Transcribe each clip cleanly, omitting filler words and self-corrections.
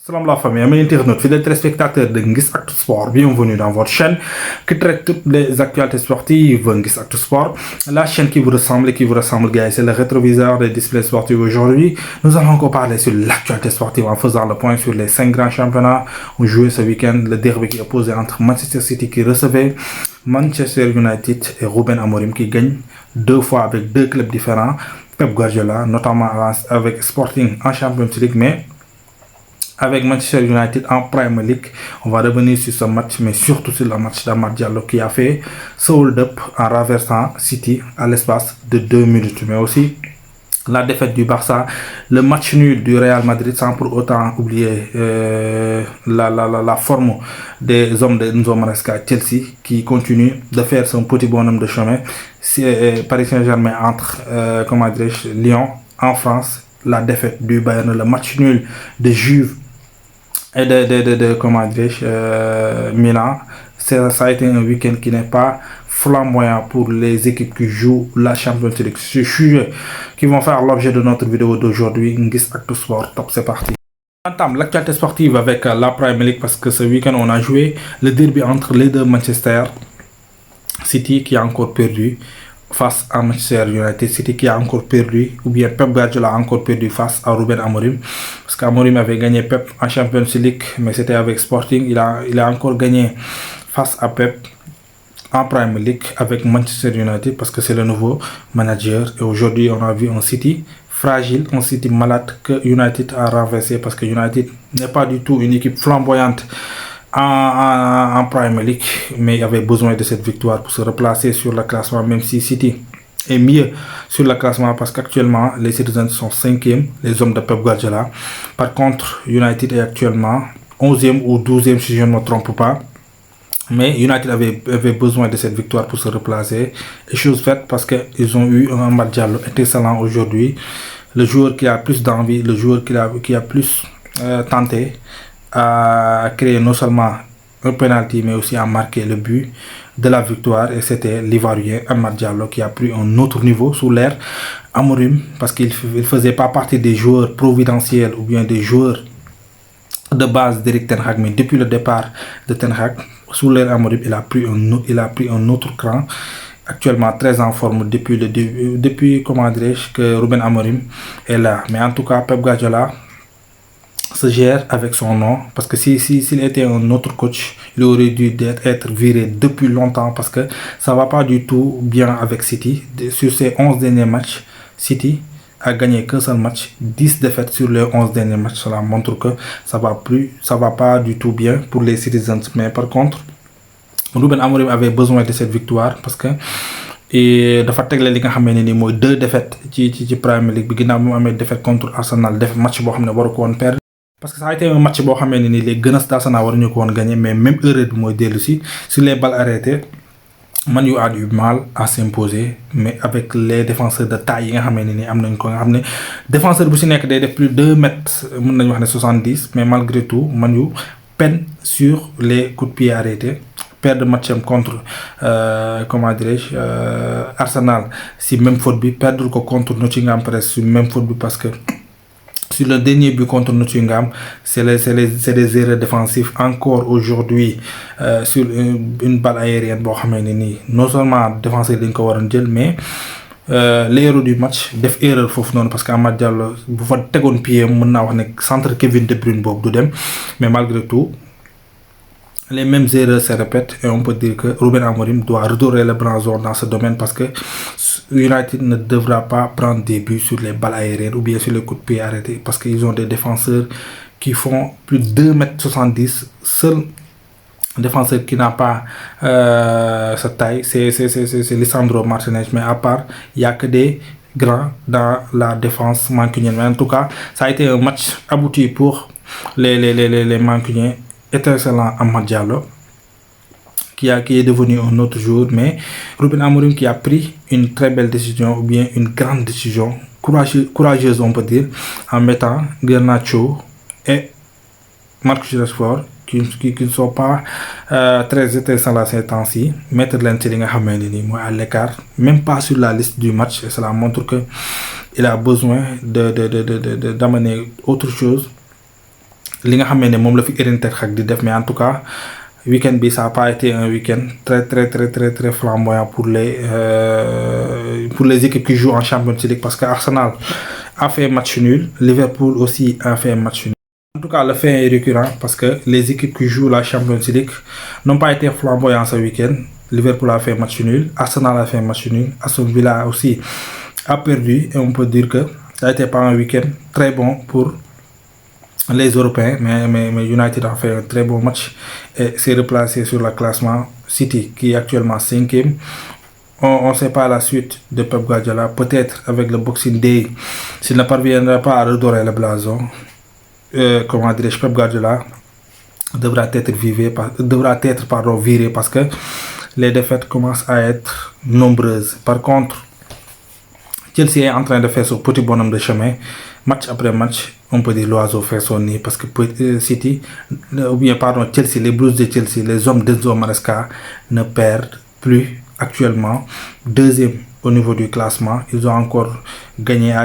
Salam la famille, amis internautes, fidèles téléspectateurs de Nguiss Actu Sport, bienvenue dans votre chaîne qui traite toutes les actualités sportives. Nguiss Actu Sport, la chaîne qui vous ressemble et qui vous ressemble, guys, c'est le rétroviseur des displays sportifs. Aujourd'hui, nous allons encore parler sur l'actualité sportive en faisant le point sur les 5 grands championnats où joué ce week-end, le derby qui est opposé entre Manchester City qui recevait Manchester United et Ruben Amorim qui gagne 2 fois avec 2 clubs différents. Pep Guardiola, notamment avec Sporting en Champions League, mais avec Manchester United en Premier League. On va revenir sur ce match, mais surtout sur le match d'Amad Diallo qui a fait ce hold-up en renversant City à l'espace de 2 minutes. Mais aussi la défaite du Barça, le match nul du Real Madrid, sans pour autant oublier la forme des hommes de Enzo Maresca Chelsea qui continue de faire son petit bonhomme de chemin. Paris Saint-Germain entre Lyon en France, la défaite du Bayern, le match nul de Juve et de Milan. Ça a été un week-end qui n'est pas flamboyant pour les équipes qui jouent la Champions League. C'est ce sujet qui vont faire l'objet de notre vidéo d'aujourd'hui. Nguiss Actu Sport, top, c'est parti. On entame l'actualité sportive avec la Premier League parce que ce week-end on a joué le derby entre les deux Manchester City qui a encore perdu face à Manchester United. City qui a encore perdu, ou bien Pep Guardiola a encore perdu face à Ruben Amorim, parce qu'Amorim avait gagné Pep en Champions League, mais c'était avec Sporting. Il a encore gagné face à Pep en Premier League avec Manchester United, parce que c'est le nouveau manager. Et aujourd'hui, on a vu un City fragile, un City malade que United a renversé, parce que United n'est pas du tout une équipe flamboyante en Premier League, mais il avait besoin de cette victoire pour se replacer sur le classement, même si City est mieux sur le classement parce qu'actuellement les Citizens sont 5e, les hommes de Pep Guardiola. Par contre, United est actuellement 11e ou 12e si je ne me trompe pas. Mais United avait besoin de cette victoire pour se replacer. Et chose faite parce qu'ils ont eu un Amad Diallo excellent aujourd'hui. Le joueur qui a plus d'envie, le joueur qui a plus tenté à créer non seulement un penalty mais aussi à marquer le but de la victoire, et c'était l'Ivoirien Amad Diallo qui a pris un autre niveau sous l'ère Amorim, parce qu'il ne faisait pas partie des joueurs providentiels ou bien des joueurs de base d'Erik Ten Hag, mais depuis le départ de Ten Hag sous l'ère Amorim, il a pris un autre cran. Actuellement très en forme depuis que Ruben Amorim est là. Mais en tout cas, Pep Guardiola se gère avec son nom, parce que s'il était un autre coach, il aurait dû être viré depuis longtemps, parce que ça va pas du tout bien avec City. Sur ses 11 derniers matchs, City a gagné qu'un seul match, 10 défaites sur les 11 derniers matchs. Cela montre que ça va pas du tout bien pour les Citizens. Mais par contre, Ruben Amorim avait besoin de cette victoire parce que dafa tegle li nga xamé ni moy 2 défaites ci Premier League bi ginaaw mu amé défaite contre Arsenal, def match bo xamné waru ko won perdre, parce que ça a été un match bo xamé ni les Gunners d'Arsenal waruñu ko won gagner. Mais même erreur bi moy delu ci sur les balles arrêtées, Man U a du mal à s'imposer, mais avec les défenseurs de taille yi nga xamé ni am nañ ko nga xamné défenseur bu ci nek day def plus de 2 mètres, mën nañ wax né 70, mais malgré tout Man U peine sur les coups de pied arrêtés. Perdre match contre Arsenal si même faute bi, perdre contre Nottingham presque si même faute bi, parce que sur le dernier but contre Nottingham, c'est des erreurs défensives encore aujourd'hui sur une balle aérienne bo xamé ni non seulement défenseur dañ ko waron jël, mais l'erreur du match def erreur fofu non, parce que Amad Diallo bu fa tégon pied mën na wax né centre Kevin De Bruyne bobu du dem. Mais malgré tout les mêmes erreurs se répètent, et on peut dire que Ruben Amorim doit redorer le blason dans ce domaine, parce que United ne devra pas prendre des buts sur les balles aériennes ou bien sur les coups de pied arrêtés, parce qu'ils ont des défenseurs qui font plus de 2,70 m. Seul défenseur qui n'a pas cette taille, c'est Lisandro Martinez. Mais à part, il n'y a que des grands dans la défense mancunienne. Mais en tout cas, ça a été un match abouti pour les mancuniens. Excellent Amad Diallo qui est devenu un autre joueur, mais Ruben Amorim qui a pris une très belle décision, ou bien une grande décision, courageuse on peut dire, en mettant Garnacho et Marcus Rashford qui ne sont pas très intéressants ces temps-ci, mettre l'intérêt à l'écart, même pas sur la liste du match. Et cela montre que il a besoin d'amener autre chose li nga xamee ne moom la fi Erik ten Hag di def, mais en tout cas week-end bi ça a pas été un week-end très flamboyant pour les équipes qui jouent en Champions League, parce que Arsenal a fait match nul, Liverpool aussi a fait match nul. En tout cas, le fait est récurrent parce que les équipes qui jouent la Champions League n'ont pas été flamboyants ce week-end. Liverpool a fait match nul, Arsenal a fait match nul, Aston Villa aussi a perdu, et on peut dire que ça a été pas un week-end très bon pour les Européens, mais United a fait un très bon match et s'est replacé sur le classement. City qui est actuellement 5e. On ne sait pas la suite de Pep Guardiola. Peut-être avec le Boxing Day, s'il ne parviendra pas à redorer le blason, comment dirais-je, Pep Guardiola devra être viré parce que les défaites commencent à être nombreuses. Par contre, Chelsea est en train de faire son petit bonhomme de chemin. Match après match, on peut dire l'oiseau fait son nid, parce que Chelsea, les Blues de Chelsea, les hommes d'Enzo Maresca ne perdent plus actuellement. Deuxième au niveau du classement, ils ont encore gagné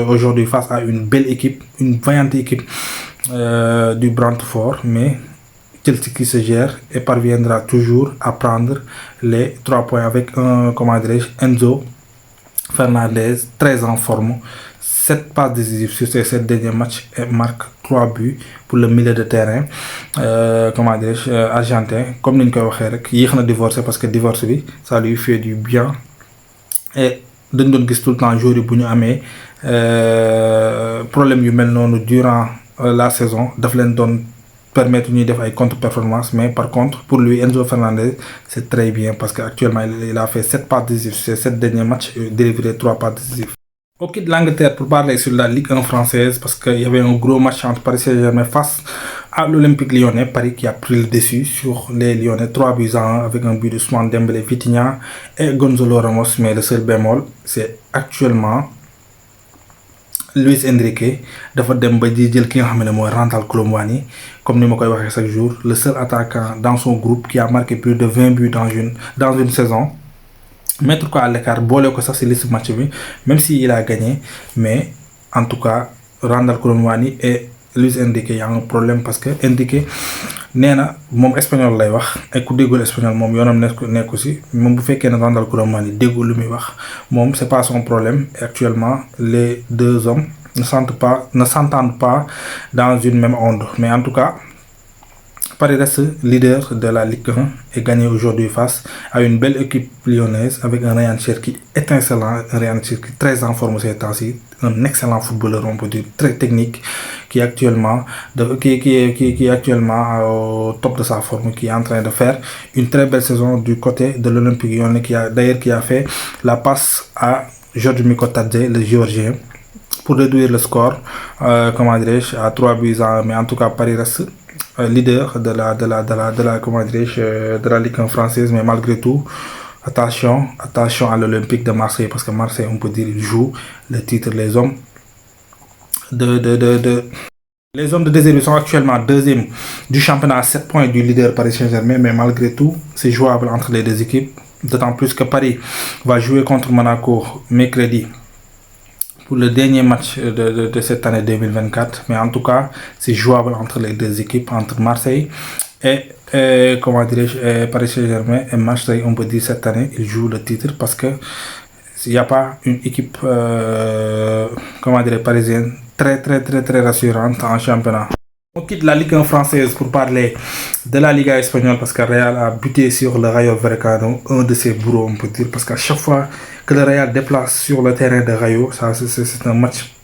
aujourd'hui face à une belle équipe, une vaillante équipe du Brentford, mais Chelsea qui se gère et parviendra toujours à prendre les 3 points avec un, Enzo Fernandez très en forme. 7 passes décisives sur ces 7 derniers matchs et marque 3 buts pour le milieu de terrain argentin. Comme nous l'avons dit, il a divorcé parce que divorce ça lui fait du bien. Et nous avons tout le temps jouer bu ñu amee problème yu mel noonu durant la saison daf leen doon permettre ñuy def ay contre-performance, mais par contre pour lui Enzo Fernandez c'est très bien parce qu'actuellement il a fait 7 passes décisives sur ces 7 derniers matchs et délivré 3 passes décisives. On quitte l'Angleterre pour parler sur la Ligue 1 française parce qu'il y avait un gros match entre Paris Saint-Germain face à l'Olympique Lyonnais. Paris qui a pris le dessus sur les Lyonnais, 3-1 avec un but de Ousmane Dembélé, Vitinha et Gonzalo Ramos. Mais le seul bémol, c'est actuellement Luis Enrique dafa dem ba di jël ki nga xam ne mooy Randal Colomwani, comme ni ma koy waxee chaque jour, le seul attaquant dans son groupe qui a marqué plus de 20 buts dans une saison. Mettre quoi à l'écart, bolé ko ça c'est liste match bi, même s'il a gagné, mais en tout cas Randal Colomwani et Luis Enrique y a un problème parce que Enrique néna mom espagnol lay wax et ku déggul espagnol mom yonam nekk aussi, mom bu fekkee ne Randal Colomwani déggul lu muy wax mom c'est pas son problème. Et actuellement les deux hommes ne s'entendent pas dans une même onde, mais en tout cas Paris reste leader de la Ligue 1 et gagné aujourd'hui face à une belle équipe lyonnaise avec un Ryan Cherki étincelant, un Ryan Cherki très en forme ces temps-ci, un excellent footballeur, on peut dire, très technique, qui est actuellement au top de sa forme, qui est en train de faire une très belle saison du côté de l'Olympique Lyonnais, qui a fait la passe à Georges Mikotadze, le Géorgien, pour réduire le score, à 3-1, mais en tout cas Paris reste leader de la Ligue 1 française, mais malgré tout attention à l'Olympique de Marseille, parce que Marseille, on peut dire, il joue le titre. Les hommes de Désiré sont actuellement deuxième du championnat à 7 points du leader Paris Saint-Germain, mais malgré tout c'est jouable entre les deux équipes, d'autant plus que Paris va jouer contre Monaco mercredi pour le dernier match de cette année 2024, mais en tout cas c'est jouable entre les deux équipes, entre Marseille et Paris Saint-Germain. Et Marseille, on peut dire cette année il joue le titre parce que il n'y a pas une équipe parisienne très rassurante en championnat. On quitte la Ligue 1 française pour parler de la Liga espagnole parce que Real a buté sur le Rayo Vallecano, un de ses bourreaux, on peut dire, parce qu'à chaque fois que le Real déplace sur le terrain de Rayo, c'est un match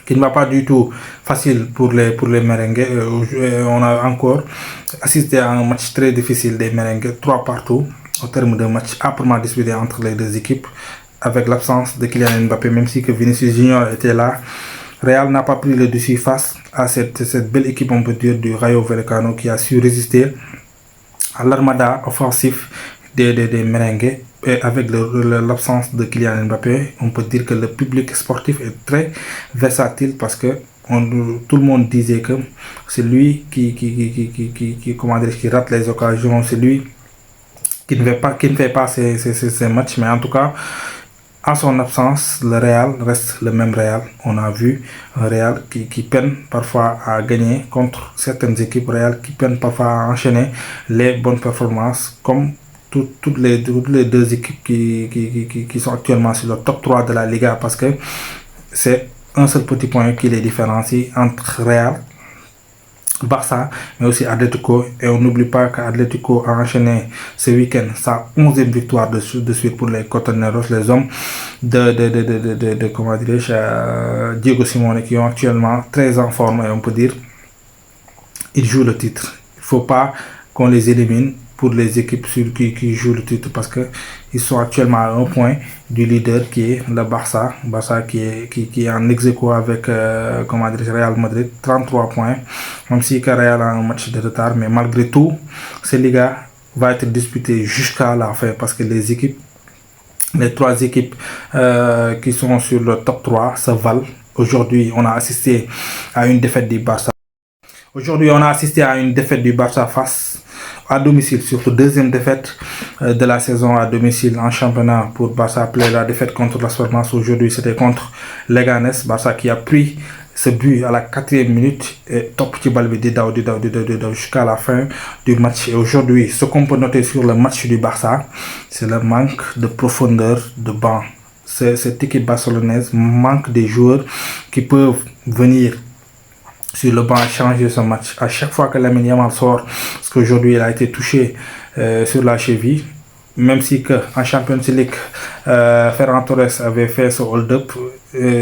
qui ne va pas du tout facile pour les merengues. On a encore assisté à un match très difficile des merengues, 3-3 au terme d'un match âprement disputé entre les deux équipes, avec l'absence de Kylian Mbappé, même si que Vinicius Junior était là. Real n'a pas pris le dessus face à cette belle équipe, on peut dire, du Rayo Vallecano, qui a su résister à l'armada offensif des merengues. Et avec l'absence de Kylian Mbappé, on peut dire que le public sportif est très versatile parce que tout le monde disait que c'est lui qui rate les occasions, c'est lui qui ne fait pas ces matchs. Mais en tout cas, En son absence, le Real reste le même Real. On a vu un Real qui peine parfois à gagner contre certaines équipes. Real qui peine parfois à enchaîner les bonnes performances comme toutes les deux équipes qui sont actuellement sur le top 3 de la Liga, parce que c'est un seul petit point qui les différencie entre Real, Barça, mais aussi Atlético. Et on n'oublie pas qu'Atlético a enchaîné ce week-end sa 11e victoire de suite pour les Cotoneros, les hommes de comment dirais-je, Diego Simeone, qui ont actuellement très en forme, et on peut dire ils jouent le titre. Il ne faut pas qu'on les élimine pour les équipes qui jouent le titre, parce qu'ils sont actuellement à un point du leader qui est le Barça. Barça qui est en ex-aequo avec Real Madrid, 33 points, même si Real a un match de retard. Mais malgré tout, ce Liga va être disputé jusqu'à la fin, parce que les trois équipes qui sont sur le top 3 se valent. Aujourd'hui, on a assisté à une défaite du Barça. Face à domicile, surtout deuxième défaite de la saison à domicile en championnat pour Barça, après la défaite contre Las Palmas. Aujourd'hui, c'était contre Leganés. Barça qui a pris ce but à la 4e minute et top petit bal jusqu'à la fin du match. Et aujourd'hui, ce qu'on peut noter sur le match du Barça, c'est le manque de profondeur de banc. Cette équipe barcelonaise manque des joueurs qui peuvent venir sur le banc changer ce match. À chaque fois que Lamine Yamal sort, parce qu'aujourd'hui il a été touché sur la cheville, même si en Champions League, Ferran Torres avait fait ce hold-up,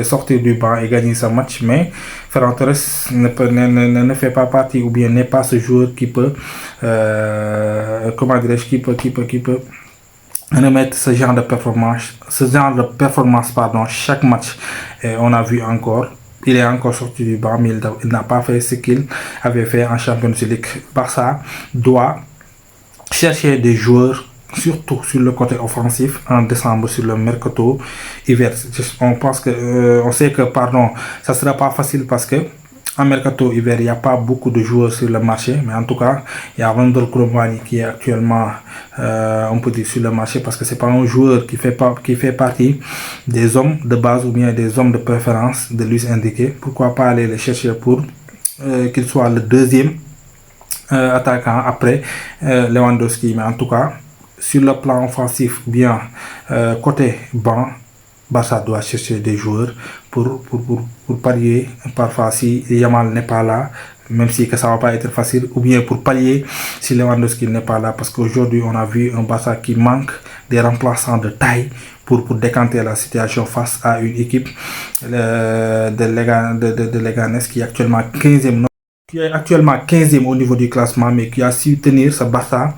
sortir du banc et gagner ce match, mais Ferran Torres ne fait pas partie, ou bien n'est pas ce joueur qui peut, qui peut remettre ce genre de performance, chaque match. Et on a vu encore, il est encore sorti du banc, mais il n'a pas fait ce qu'il avait fait en Champions League. Barça doit chercher des joueurs, surtout sur le côté offensif, en décembre sur le mercato hiver. On sait que ça sera pas facile, parce que en mercato hiver, il n'y a pas beaucoup de joueurs sur le marché, mais en tout cas, il y a Randal Colomani qui est actuellement, on peut dire, sur le marché, parce que c'est pas un joueur qui fait partie des hommes de base ou bien des hommes de préférence de Luis Enrique. Pourquoi pas aller les chercher pour qu'il soit le deuxième attaquant après Lewandowski. Mais en tout cas, sur le plan offensif, bien côté banc, Barça doit chercher des joueurs pour pallier parfois si Yamal n'est pas là, même si que ça va pas être facile, ou bien pour pallier si Lewandowski n'est pas là, parce qu'aujourd'hui on a vu un Barça qui manque des remplaçants de taille pour décanter la situation face à une équipe de Leganés qui est actuellement 15e au niveau du classement, mais qui a su tenir ce Barça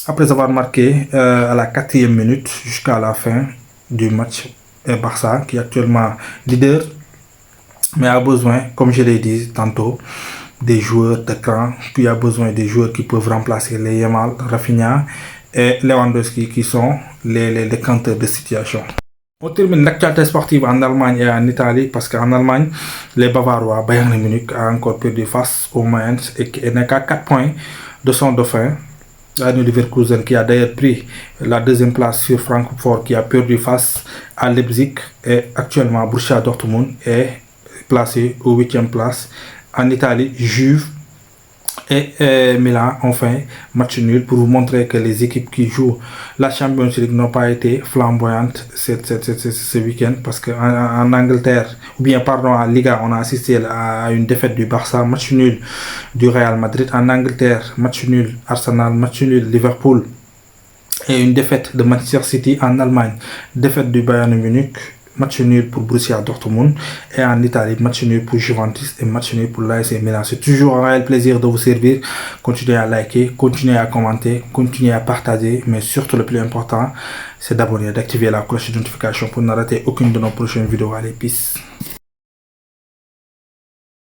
après avoir marqué à la 4e minute jusqu'à la fin du match. Et Barça qui est actuellement leader, mais a besoin, comme je l'ai dit tantôt, des joueurs de cran. Puis a besoin des joueurs qui peuvent remplacer les Yamal, Rafinha et Lewandowski, qui sont les décanteurs de situation. On termine l'actualité sportive en Allemagne et en Italie, parce qu'en Allemagne, les Bavarois, Bayern Munich a encore perdu face au Mainz et n'est qu'à 4 points de son dauphin, Leverkusen, qui a d'ailleurs pris la 2e place sur Francfort, qui a perdu face à Leipzig. Et actuellement, Borussia Dortmund est placé aux 8e place. En Italie, Juve et Milan ont fait match nul, pour vous montrer que les équipes qui jouent la Champions League n'ont pas été flamboyantes ce week-end, parce qu'en Angleterre, ou bien en Liga, on a assisté à une défaite du Barça, match nul du Real Madrid. En Angleterre, match nul Arsenal, match nul Liverpool, et une défaite de Manchester City. En Allemagne, défaite du Bayern Munich, match nul pour Borussia Dortmund. Et en Italie, match nul pour Juventus et match nul pour l'AS Milan. C'est toujours un réel plaisir de vous servir. Continuez à liker, continuez à commenter, continuez à partager, mais surtout le plus important, c'est d'abonner, d'activer la cloche de notification pour ne rater aucune de nos prochaines vidéos. Allez, peace.